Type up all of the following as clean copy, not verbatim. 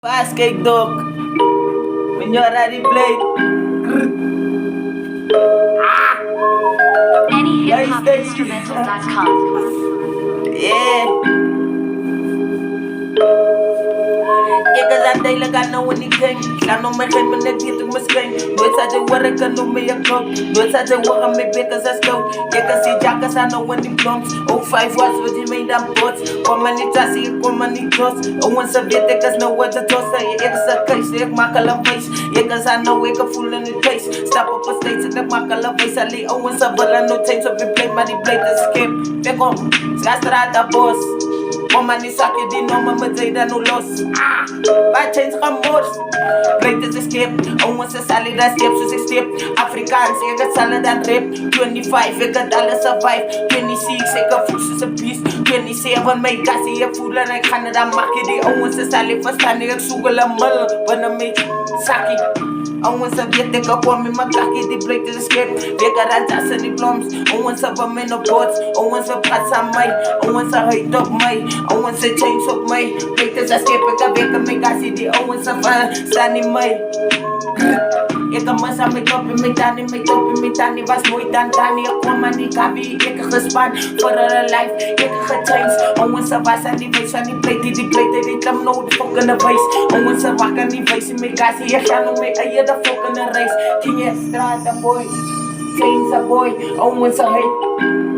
Fast cake dog. When you're ready, play. AnyHipHopInstrumental.com. Yeah. Cause I day like I know anything. I know my game and they get to my skin. No, it's such a work, I know me a cup. No, it's such a work, I make because I stole. Yeah, cause see Jackers, I know when the plums. 05 watts, what you made them thoughts. Come on, it's a see, come on, it's toss. Oh, once a bit, cause no what to toss. Yeah, cause a case, yeah, my color face. Yeah, cause I know we can fool in the place. Stop up a state, and my color face. I lay, oh, once a ball, no time to be played, but the plate is skip. They come, Scastrata boss. Mama ni sake di no mama zaida no loss. By change remorse. Plate is escape. Almost a salad that steps to step. Afrikaans, ik got salad and rip. 25, ik got alles survive. 26, ik got food is a piece. 27, my gas is a fool and I can't make it. Almost a salad for standing at sugar la mull. When I make sake. Almost a get the cup on me, my cocky, the plate is escape. They got a dust and the plums. Almost a men of pots. Almost a pass on my. Almost a height of my. Almost a change of my. Plate is escape. I can make a city. Almost a standing my. Ik kan massa make up in mijn tani, make up in mijn tani. Was nooit aan tani, ik kwam aan die kabi. Ik heb gespaard voor haar life, ik heb gechanged. Ongens er was aan die wijs, aan die plate, die klam nou de fucking wijs. Ongens er wacht aan die wijs, in mijn kasi, je gaat nog mee, en je de fucking race. King je straat, boy, change a boy, ongens er heet.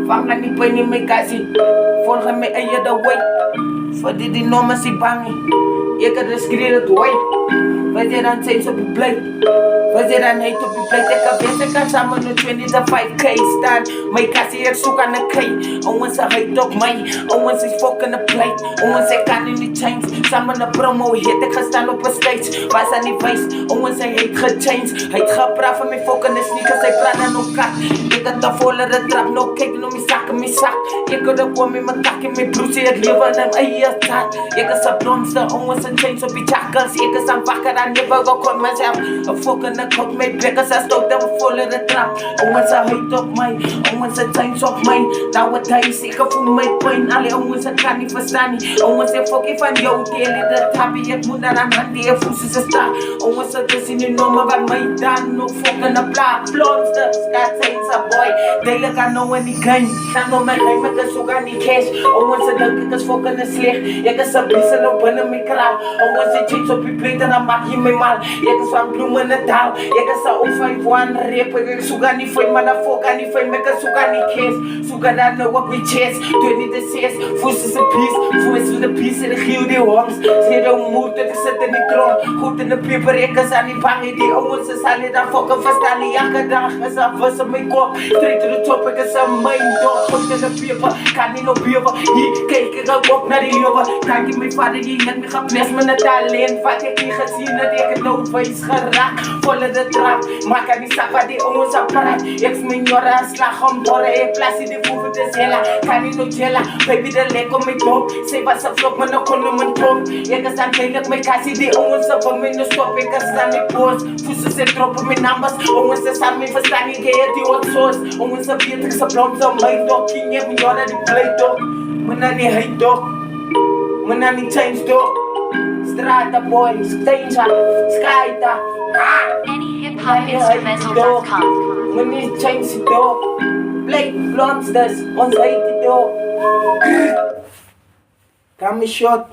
Vang aan die pijn in mijn kasi, volg me en je de way. Voor die nomen si bangi, ik heb de schreeuwen het way. Was je dan change op je plate? Was je dan hate op je plate? Ik heb best een samen met 25k staan. Mijn kassie ik zoek aan de key. Owens hij hate op mij. Owens is fucking een plate. Owens hij kan in die change. Samen een promo hit. Ik ga staan op een stage. Was aan die face. Owens hij heeft gechanged. Hij gaat praten van mijn fucking sneakers. Hij praat aan elkaar. Ik had de volle de trap. No cake, no mijn zak, mijn zak. Ik had de kwam in mijn kak, in mijn bloed. Ik leef aan hem eigen taart. Ik is een blondste. Owens een change op die chakers. Ik is een wakker. I never go call myself a fucking a cook made because I stole them full of the trap. Once I hate up mine, once I change up mine. Nowadays, ik heb voor mijn point. Alle once I kan niet verstaan. Once I fucking van jou, delen de trap. Ik moet naar een hand, die voet is een star. Once I dus in die nummer van mij dan. No fucking a bla. Blonste, skat zijn a boy. Delen kan nou in die gang. Dan nog mijn gein met de zoek aan die cash. Once I denk ik is fucking een slecht. Ik is een bissel op binnen mijn kraal. Once I change op je plate, dan maak je mij mal. Ik is van bloemen in het taal. Ik is al over one rap. Ik zoek aan die fijn, maar dan fuck aan die fijn. Ik zoek aan die case. Zoek aan dat nou op mijn chest. 26, voice is een piece. Voice is een piece. En ik giel die hongs. Zie de moed, ik zit in die tron. Goed in de peper, ik is aan die bang. Die ouwens is al dan fucking verstaan. Die elke dag is aan was in mijn kop. Straight to the top, ik is aan mijn dog. Goed in de peper, kan niet op beven. Hier, kijk ik op naar die leven. Kijk je mijn vader, die net me geplest met het talent. Wat ik hier gezien, dat ik het nooit wees geraakt. Volle de trap, maak aan die sapa die ongens apparaat. Ik mijn jora slag om door. Ik plaats in de voeten de zela. Kan niet nog jella, baby de lek om mijn top. Ze was een vlog, maar nog kon om mijn top. Ik is aan het mijn kassie die ongens op mijn stop. Ik is aan mijn post, voeten ze droppen mijn numbers. Ongens is aan mijn verstaan, ik heet die wat soos. Ongens op je trek, ze blond om mijn dog. King heb mijn jora die play dog. Mijn aan die heet dog. Mijn aan die change dog. Strata boy, Stanger, Skyta. AnyHipHopInstrumental.com. Money change the door. Play blondes, ons heet die door. Come shot.